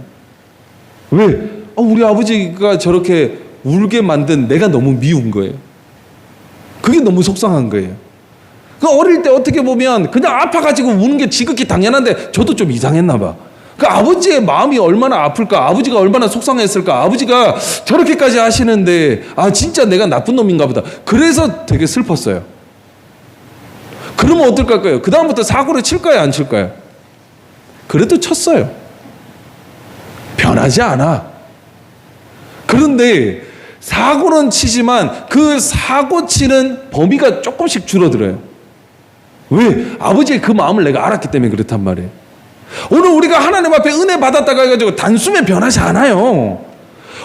왜? 우리 아버지가 저렇게 울게 만든 내가 너무 미운 거예요. 그게 너무 속상한 거예요. 그 어릴 때 어떻게 보면 그냥 아파가지고 우는 게 지극히 당연한데 저도 좀 이상했나 봐. 그 아버지의 마음이 얼마나 아플까, 아버지가 얼마나 속상했을까, 아버지가 저렇게까지 하시는데 진짜 내가 나쁜 놈인가 보다. 그래서 되게 슬펐어요. 그러면 어떨까요? 그 다음부터 사고를 칠까요, 안 칠까요? 그래도 쳤어요. 변하지 않아. 그런데 사고는 치지만 그 사고 치는 범위가 조금씩 줄어들어요. 왜? 아버지의 그 마음을 내가 알았기 때문에 그렇단 말이에요. 오늘 우리가 하나님 앞에 은혜 받았다고 해가지고 단숨에 변하지 않아요.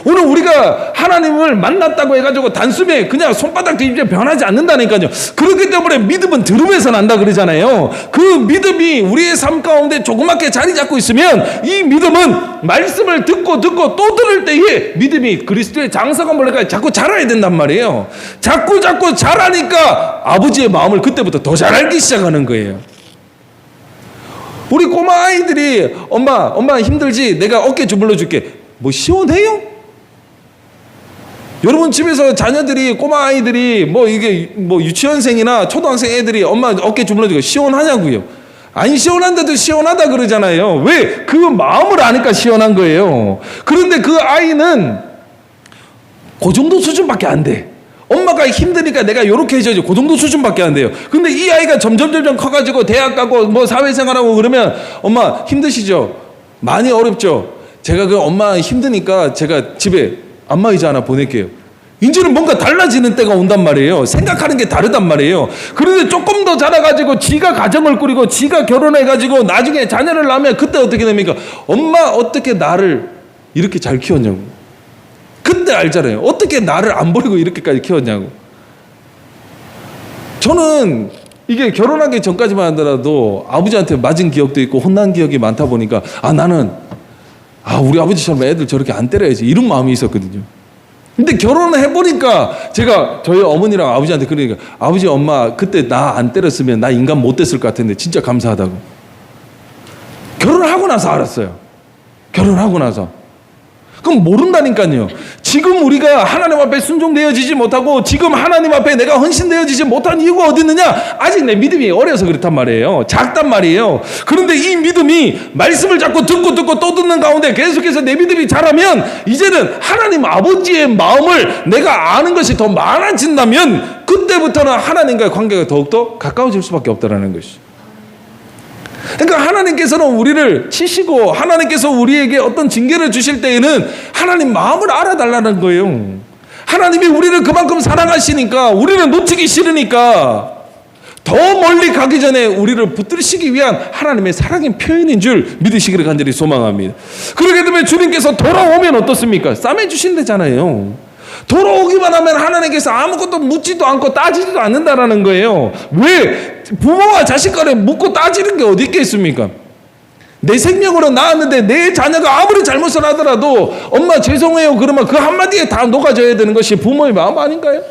오늘 우리가 하나님을 만났다고 해가지고 단숨에 그냥 손바닥 뒤집에 변하지 않는다니까요. 그렇기 때문에 믿음은 들음에서 난다 그러잖아요. 그 믿음이 우리의 삶 가운데 조그맣게 자리 잡고 있으면 이 믿음은 말씀을 듣고 또 들을 때에 믿음이 그리스도의 장성함을 자꾸 자라야 된단 말이에요. 자꾸 자라니까 아버지의 마음을 그때부터 더 잘 알기 시작하는 거예요. 우리 꼬마 아이들이 엄마 힘들지? 내가 어깨 주물러 줄게. 뭐 시원해요? 여러분 집에서 자녀들이 꼬마 아이들이 이게 유치원생이나 초등학생 애들이 엄마 어깨 주물러 주고 시원하냐고요? 안 시원한데도 시원하다 그러잖아요. 왜? 그 마음을 아니까 시원한 거예요. 그런데 그 아이는 그 정도 수준밖에 안 돼. 엄마가 힘드니까 내가 이렇게 해줘야지. 그 정도 수준밖에 안 돼요. 근데 이 아이가 점점 커가지고 대학 가고 사회생활하고 그러면 엄마 힘드시죠? 많이 어렵죠? 제가 그 엄마 힘드니까 제가 집에 안마의자 하나 보낼게요. 이제는 뭔가 달라지는 때가 온단 말이에요. 생각하는 게 다르단 말이에요. 그런데 조금 더 자라가지고 지가 가정을 꾸리고 지가 결혼해가지고 나중에 자녀를 낳으면 그때 어떻게 됩니까? 엄마 어떻게 나를 이렇게 잘 키웠냐고. 그때 알잖아요. 어떻게 나를 안 버리고 이렇게까지 키웠냐고. 저는 이게 결혼하기 전까지만 하더라도 아버지한테 맞은 기억도 있고 혼난 기억이 많다 보니까 나는 우리 아버지처럼 애들 저렇게 안 때려야지 이런 마음이 있었거든요. 근데 결혼을 해보니까 제가 저희 어머니랑 아버지한테 그러니까 아버지 엄마 그때 나 안 때렸으면 나 인간 못 됐을 것 같은데 진짜 감사하다고. 결혼을 하고 나서 알았어요. 결혼하고 나서. 그럼 모른다니까요. 지금 우리가 하나님 앞에 순종되어지지 못하고 지금 하나님 앞에 내가 헌신되어지지 못한 이유가 어디 있느냐? 아직 내 믿음이 어려서 그렇단 말이에요. 작단 말이에요. 그런데 이 믿음이 말씀을 자꾸 듣고 또 듣는 가운데 계속해서 내 믿음이 자라면 이제는 하나님 아버지의 마음을 내가 아는 것이 더 많아진다면 그때부터는 하나님과의 관계가 더욱더 가까워질 수밖에 없다는 것이죠. 그러니까 하나님께서는 우리를 치시고 하나님께서 우리에게 어떤 징계를 주실 때에는 하나님 마음을 알아달라는 거예요. 하나님이 우리를 그만큼 사랑하시니까 우리를 놓치기 싫으니까 더 멀리 가기 전에 우리를 붙들으시기 위한 하나님의 사랑의 표현인 줄 믿으시기를 간절히 소망합니다. 그렇게 되면 주님께서 돌아오면 어떻습니까? 싸매주신다잖아요. 돌아오기만 하면 하나님께서 아무것도 묻지도 않고 따지지도 않는다라는 거예요. 왜? 부모와 자식 간에 묻고 따지는 게 어디 있겠습니까? 내 생명으로 낳았는데 내 자녀가 아무리 잘못을 하더라도 엄마 죄송해요 그러면 그 한마디에 다 녹아져야 되는 것이 부모의 마음 아닌가요?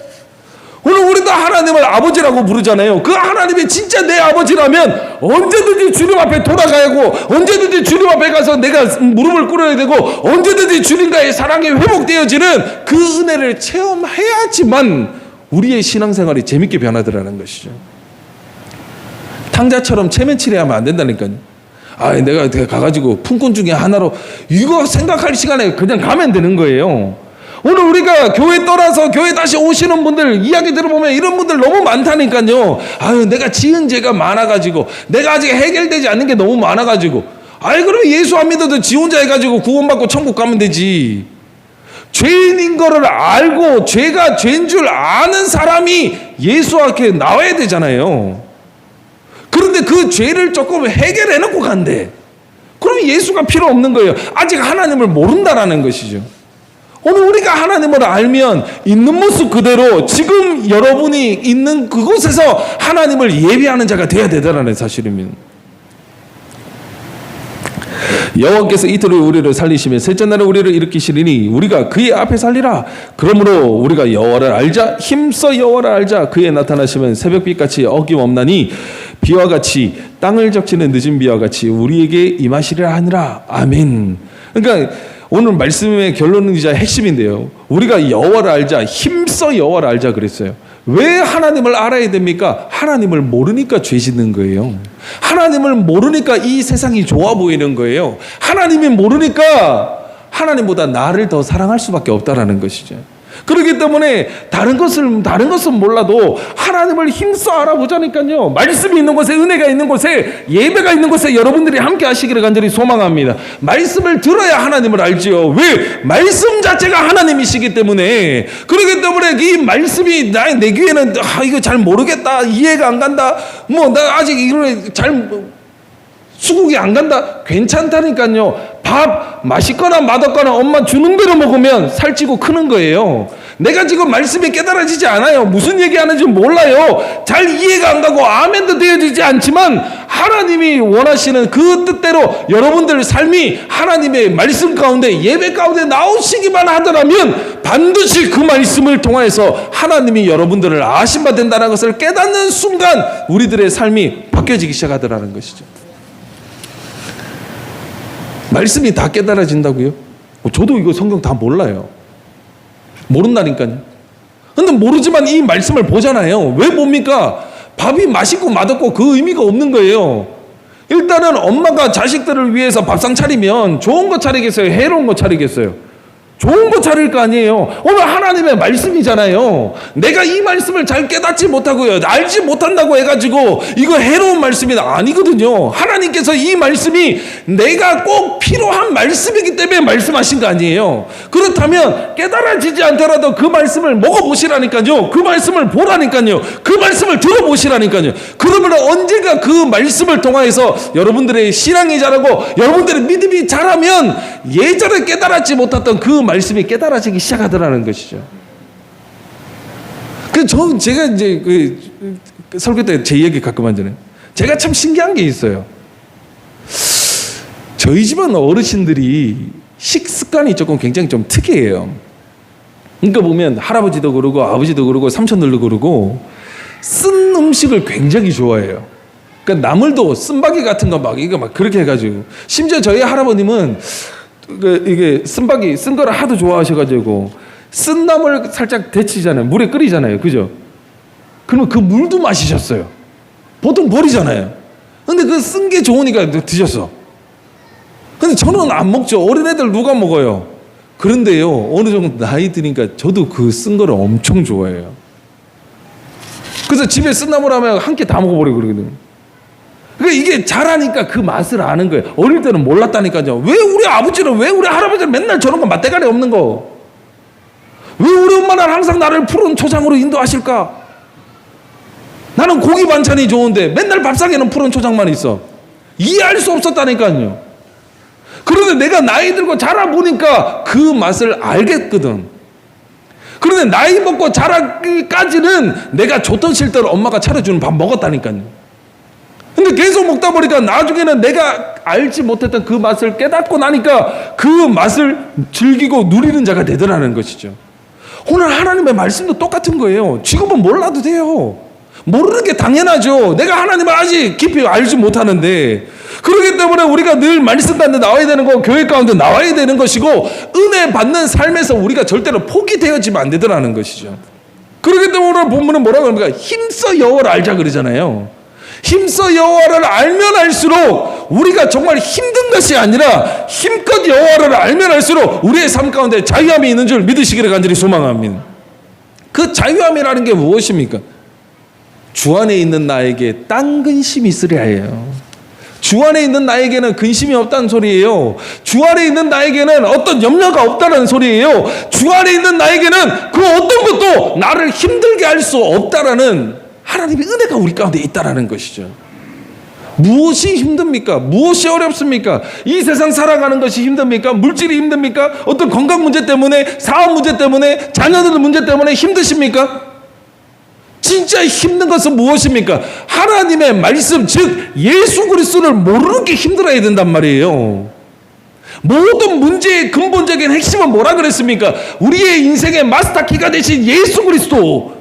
오늘 우리도 하나님을 아버지라고 부르잖아요. 그 하나님이 진짜 내 아버지라면 언제든지 주님 앞에 돌아가야고 언제든지 주님 앞에 가서 내가 무릎을 꿇어야 되고 언제든지 주님과의 사랑이 회복되어지는 그 은혜를 체험해야지만 우리의 신앙생활이 재밌게 변하더라는 것이죠. 탕자처럼 체면치레하면 안 된다니까요. 아, 내가 가가지고 품꾼 중에 하나로 이거 생각할 시간에 그냥 가면 되는 거예요. 오늘 우리가 교회 떠나서 교회 다시 오시는 분들 이야기 들어보면 이런 분들 너무 많다니까요. 아유, 내가 지은 죄가 많아가지고 내가 아직 해결되지 않는 게 너무 많아가지고, 아이, 그러면 예수 안 믿어도 지 혼자 해가지고 구원받고 천국 가면 되지. 죄인인 거를 알고 죄가 죄인 줄 아는 사람이 예수 앞에 나와야 되잖아요. 그런데 그 죄를 조금 해결해 놓고 간대. 그러면 예수가 필요 없는 거예요. 아직 하나님을 모른다라는 것이죠. 오늘 우리가 하나님을 알면 있는 모습 그대로 지금 여러분이 있는 그곳에서 하나님을 예배하는 자가 돼야 되다라는 사실입니다. 여호와께서 이틀 후에 우리를 살리시며 셋째 날에 우리를 일으키시리니 우리가 그의 앞에 살리라. 그러므로 우리가 여호와를 알자, 힘써 여호와를 알자. 그의 나타나시면 새벽빛같이 어김없나니 비와 같이 땅을 적시는 늦은 비와 같이 우리에게 임하시리라 하니라. 아멘. 그러니까 오늘 말씀의 결론이자 핵심인데요, 우리가 여호와를 알자, 힘써 여호와를 알자 그랬어요. 왜 하나님을 알아야 됩니까? 하나님을 모르니까 죄 짓는 거예요. 하나님을 모르니까 이 세상이 좋아 보이는 거예요. 하나님이 모르니까 하나님보다 나를 더 사랑할 수밖에 없다라는 것이죠. 그렇기 때문에 다른 것은 몰라도 하나님을 힘써 알아보자니까요. 말씀이 있는 곳에, 은혜가 있는 곳에, 예배가 있는 곳에 여러분들이 함께 하시기를 간절히 소망합니다. 말씀을 들어야 하나님을 알지요. 왜? 말씀 자체가 하나님이시기 때문에. 그렇기 때문에 이 말씀이 내 귀에는 이거 잘 모르겠다, 이해가 안 간다, 나 아직 이걸 잘 수긍이 안 간다, 괜찮다니까요. 밥 맛있거나 맛없거나 엄마 주는 대로 먹으면 살찌고 크는 거예요. 내가 지금 말씀이 깨달아지지 않아요. 무슨 얘기하는지 몰라요. 잘 이해가 안 가고 아멘도 되어지지 않지만 하나님이 원하시는 그 뜻대로 여러분들 삶이 하나님의 말씀 가운데, 예배 가운데 나오시기만 하더라면 반드시 그 말씀을 통하여서 하나님이 여러분들을 아신 바 된다는 것을 깨닫는 순간 우리들의 삶이 바뀌어지기 시작하더라는 것이죠. 말씀이 다 깨달아진다고요? 저도 이거 성경 다 몰라요. 모른다니까요. 근데 모르지만 이 말씀을 보잖아요. 왜 봅니까? 밥이 맛있고 맛없고 그 의미가 없는 거예요. 일단은 엄마가 자식들을 위해서 밥상 차리면 좋은 거 차리겠어요? 해로운 거 차리겠어요? 좋은 거 차릴 거 아니에요. 오늘 하나님의 말씀이잖아요. 내가 이 말씀을 잘 깨닫지 못하고요, 알지 못한다고 해가지고 이거 해로운 말씀이 아니거든요. 하나님께서 이 말씀이 내가 꼭 필요한 말씀이기 때문에 말씀하신 거 아니에요. 그렇다면 깨달아지지 않더라도 그 말씀을 먹어보시라니까요. 그 말씀을 보라니까요. 그 말씀을 들어보시라니까요. 그러면 언젠가 그 말씀을 통하여서 여러분들의 신앙이 자라고 여러분들의 믿음이 자라면 예전에 깨달았지 못했던 그 말씀이 깨달아지기 시작하더라는 것이죠. 제가 이제 그 설교 때 제 얘기 가끔 하잖아요. 제가 참 신기한 게 있어요. 저희 집안 어르신들이 식습관이 조금 굉장히 좀 특이해요. 그러니까 보면 할아버지도 그러고 아버지도 그러고 삼촌들도 그러고 쓴 음식을 굉장히 좋아해요. 그러니까 나물도 쓴바기 같은 거 이거 그렇게 해가지고, 심지어 저희 할아버님은 이게 쓴바기 쓴 거를 하도 좋아하셔가지고 쓴 나물 살짝 데치잖아요. 물에 끓이잖아요. 그죠? 그러면 그 물도 마시셨어요. 보통 버리잖아요. 근데 그 쓴 게 좋으니까 드셨어. 근데 저는 안 먹죠. 어린애들 누가 먹어요? 그런데요, 어느 정도 나이 드니까 저도 그 쓴 거를 엄청 좋아해요. 그래서 집에 쓴 나물 하면 한 끼 다 먹어버리고 그러거든요. 그러니까 이게 자라니까 그 맛을 아는 거예요. 어릴 때는 몰랐다니까요. 왜 우리 아버지는, 왜 우리 할아버지는 맨날 저런 거 맛대가리 없는 거? 왜 우리 엄마는 항상 나를 푸른 초장으로 인도하실까? 나는 고기 반찬이 좋은데 맨날 밥상에는 푸른 초장만 있어. 이해할 수 없었다니까요. 그런데 내가 나이 들고 자라보니까 그 맛을 알겠거든. 그런데 나이 먹고 자라기까지는 내가 좋던 싫던 엄마가 차려주는 밥 먹었다니까요. 근데 계속 먹다 보니까 나중에는 내가 알지 못했던 그 맛을 깨닫고 나니까 그 맛을 즐기고 누리는 자가 되더라는 것이죠. 오늘 하나님의 말씀도 똑같은 거예요. 지금은 몰라도 돼요. 모르는 게 당연하죠. 내가 하나님을 아직 깊이 알지 못하는데. 그렇기 때문에 우리가 늘 말씀 가운데 나와야 되는 거, 교회 가운데 나와야 되는 것이고, 은혜 받는 삶에서 우리가 절대로 포기되어지면 안 되더라는 것이죠. 그렇기 때문에 오늘 본문은 뭐라고 합니까? 힘써 여호와를 알자 그러잖아요. 힘써 여호와를 알면 알수록 우리가 정말 힘든 것이 아니라 힘껏 여호와를 알면 알수록 우리의 삶 가운데 자유함이 있는 줄 믿으시기를 간절히 소망합니다. 그 자유함이라는 게 무엇입니까? 주 안에 있는 나에게 딴 근심이 있으랴 해요. 주 안에 있는 나에게는 근심이 없다는 소리예요. 주 안에 있는 나에게는 어떤 염려가 없다는 소리예요. 주 안에 있는 나에게는 그 어떤 것도 나를 힘들게 할 수 없다라는 하나님의 은혜가 우리 가운데 있다라는 것이죠. 무엇이 힘듭니까? 무엇이 어렵습니까? 이 세상 살아가는 것이 힘듭니까? 물질이 힘듭니까? 어떤 건강 문제 때문에, 사업 문제 때문에, 자녀들 문제 때문에 힘드십니까? 진짜 힘든 것은 무엇입니까? 하나님의 말씀, 즉 예수 그리스도를 모르는 게 힘들어야 된단 말이에요. 모든 문제의 근본적인 핵심은 뭐라 그랬습니까? 우리의 인생의 마스터키가 되신 예수 그리스도,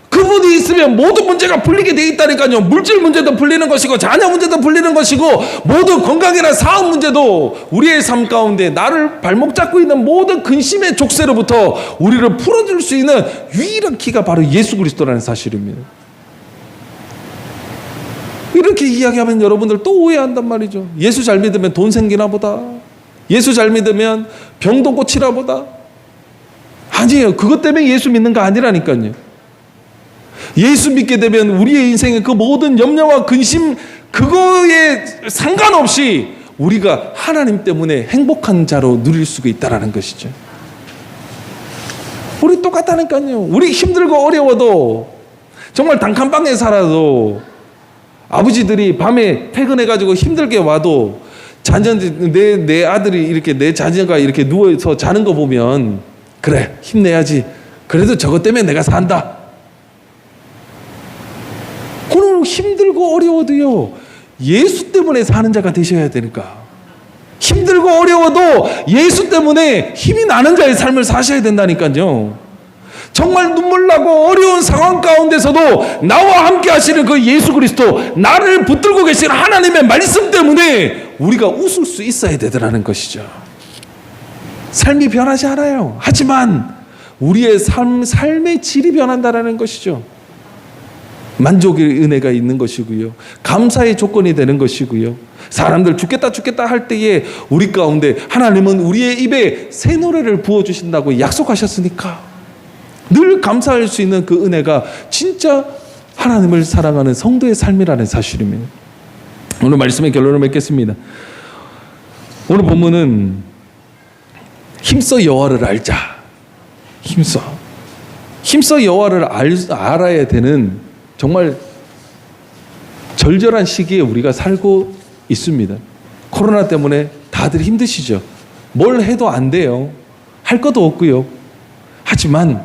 그분이 있으면 모든 문제가 풀리게 돼 있다니까요. 물질 문제도 풀리는 것이고 자녀 문제도 풀리는 것이고 모든 건강이나 사업 문제도 우리의 삶 가운데 나를 발목 잡고 있는 모든 근심의 족쇄로부터 우리를 풀어줄 수 있는 유일한 키가 바로 예수 그리스도라는 사실입니다. 이렇게 이야기하면 여러분들 또 오해한단 말이죠. 예수 잘 믿으면 돈 생기나 보다. 예수 잘 믿으면 병도 고치나 보다. 아니에요. 그것 때문에 예수 믿는 거 아니라니까요. 예수 믿게 되면 우리의 인생의 그 모든 염려와 근심, 그거에 상관없이 우리가 하나님 때문에 행복한 자로 누릴 수가 있다는 것이죠. 우리 똑같다니까요. 우리 힘들고 어려워도 정말 단칸방에 살아도 아버지들이 밤에 퇴근해가지고 힘들게 와도 내 아들이 이렇게 내 자녀가 이렇게 누워서 자는 거 보면 그래 힘내야지. 그래도 저것 때문에 내가 산다. 오늘 힘들고 어려워도요 예수 때문에 사는 자가 되셔야 되니까. 힘들고 어려워도 예수 때문에 힘이 나는 자의 삶을 사셔야 된다니까요. 정말 눈물 나고 어려운 상황 가운데서도 나와 함께 하시는 그 예수 그리스도, 나를 붙들고 계신 하나님의 말씀 때문에 우리가 웃을 수 있어야 되더라는 것이죠. 삶이 변하지 않아요. 하지만 우리의 삶의 질이 변한다라는 것이죠. 만족의 은혜가 있는 것이고요. 감사의 조건이 되는 것이고요. 사람들 죽겠다 할 때에 우리 가운데 하나님은 우리의 입에 새 노래를 부어주신다고 약속하셨으니까 늘 감사할 수 있는 그 은혜가 진짜 하나님을 사랑하는 성도의 삶이라는 사실입니다. 오늘 말씀의 결론을 맺겠습니다. 오늘 본문은 힘써 여호와를 알자. 힘써 여호와를 알아야 되는 정말 절절한 시기에 우리가 살고 있습니다. 코로나 때문에 다들 힘드시죠. 뭘 해도 안 돼요. 할 것도 없고요. 하지만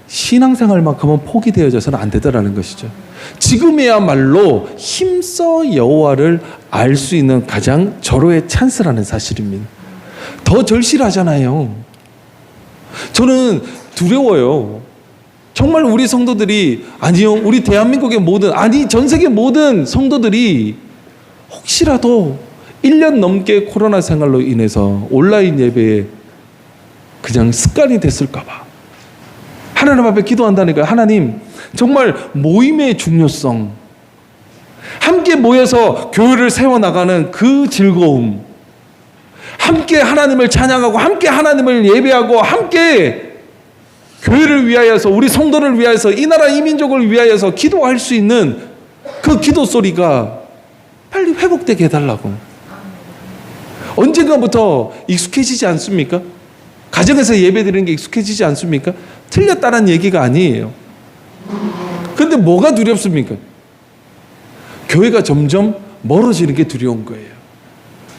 신앙생활만큼은 포기되어져서는 안 되더라는 것이죠. 지금이야말로 힘써 여호와를 알 수 있는 가장 절호의 찬스라는 사실입니다. 더 절실하잖아요. 저는 두려워요. 정말 우리 성도들이, 아니요, 우리 대한민국의 모든, 아니 전 세계 모든 성도들이 혹시라도 1년 넘게 코로나 생활로 인해서 온라인 예배에 그냥 습관이 됐을까 봐 하나님 앞에 기도한다니까요. 하나님, 정말 모임의 중요성, 함께 모여서 교회를 세워나가는 그 즐거움, 함께 하나님을 찬양하고 함께 하나님을 예배하고 함께 교회를 위하여서, 우리 성도를 위하여서, 이 나라 이 민족을 위하여서 기도할 수 있는 그 기도 소리가 빨리 회복되게 해달라고. 언젠가부터 익숙해지지 않습니까? 가정에서 예배드리는 게 익숙해지지 않습니까? 틀렸다는 얘기가 아니에요. 그런데 뭐가 두렵습니까? 교회가 점점 멀어지는 게 두려운 거예요.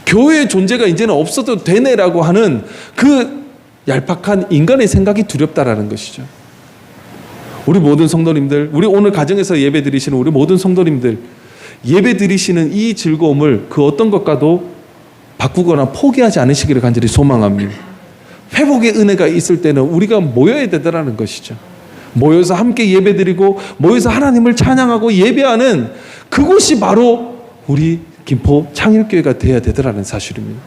교회의 존재가 이제는 없어도 되네라고 하는 그 얄팍한 인간의 생각이 두렵다라는 것이죠. 우리 모든 성도님들, 우리 오늘 가정에서 예배 드리시는 우리 모든 성도님들, 예배 드리시는 이 즐거움을 그 어떤 것과도 바꾸거나 포기하지 않으시기를 간절히 소망합니다. 회복의 은혜가 있을 때는 우리가 모여야 되더라는 것이죠. 모여서 함께 예배 드리고 모여서 하나님을 찬양하고 예배하는 그곳이 바로 우리 김포 창일교회가 되어야 되더라는 사실입니다.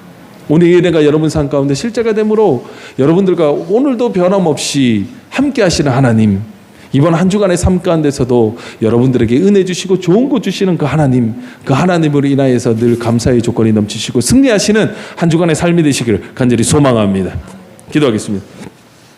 오늘 이 은혜가 여러분 삶 가운데 실제가 되므로 여러분들과 오늘도 변함없이 함께 하시는 하나님, 이번 한 주간의 삶 가운데서도 여러분들에게 은혜 주시고 좋은 것 주시는 그 하나님, 그 하나님으로 인하여서 늘 감사의 조건이 넘치시고 승리하시는 한 주간의 삶이 되시기를 간절히 소망합니다. 기도하겠습니다.